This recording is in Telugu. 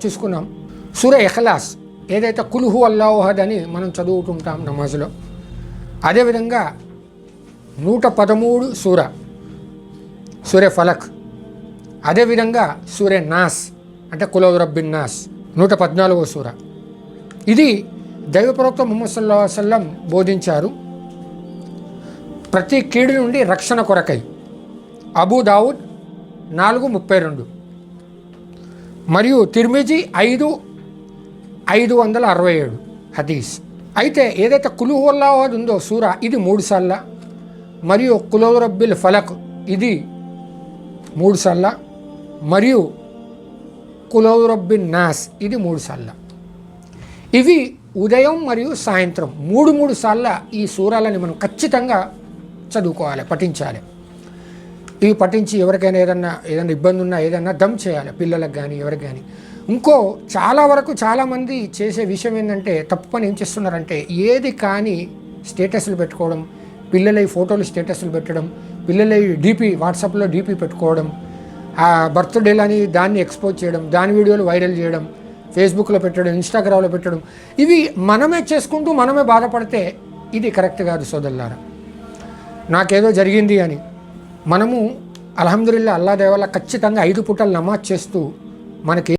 చూసుకున్నాం. సూర ఇఖ్లాస్ ఏదైతే కుల్ హు అల్లాహు అహద్ అని మనం చదువుతుంటాం నమాజ్లో, అదేవిధంగా 113 సూరే ఫలక్, అదేవిధంగా సూరే నాస్ అంటే కుల్ రబ్బిన్ నాస్ 114వ సూర. ఇది దైవ ప్రవక్త ముహమ్మద్ సల్లల్లాహు అలైహి వసల్లం బోధించారు ప్రతి కీడు నుండి రక్షణ కొరకై. అబూ దావుద్ 4:32 మరియు తిర్మిజీ 5:567 హదీస్. అయితే ఏదైతే కుల్ హు అల్లాహు అహద్ ఉందో సూర, ఇది 3 సార్ల, మరియు కుల్ రబ్బిల్ ఫలక్ ఇది 3 సార్ల, మరియు కుల్ రబ్బిన్ నాస్ ఇది 3 సార్ల. ఇవి ఉదయం మరియు సాయంత్రం 3 సార్ల ఈ సూరాలని మనం ఖచ్చితంగా చదువుకోవాలి, పఠించాలి. ఇవి పఠించి ఎవరికైనా ఏదన్నా ఇబ్బంది ఉన్నా ఏదన్నా దమ్ చేయాలి, పిల్లలకు కానీ ఎవరికి కానీ. ఇంకో చాలామంది చేసే విషయం ఏంటంటే, తప్పు పని ఏం చేస్తున్నారంటే, ఏది కానీ స్టేటస్లు పెట్టుకోవడం, పిల్లల ఫోటోలు స్టేటస్లు పెట్టడం, పిల్లల డీపీ వాట్సాప్లో డీపీ పెట్టుకోవడం, బర్త్డేలని దాన్ని ఎక్స్పోజ్ చేయడం, దాని వీడియోలు వైరల్ చేయడం, ఫేస్బుక్లో పెట్టడం, ఇన్స్టాగ్రామ్లో పెట్టడం, ఇవి మనమే చేసుకుంటూ మనమే బాధపడితే ఇది కరెక్ట్ కాదు సోదరులారా. నాకేదో జరిగింది అని మనము అల్హమ్దులిల్లాహ్ అల్లా దయ వల్ల ఖచ్చితంగా 5 పూటలు నమాజ్ చేస్తూ మనకి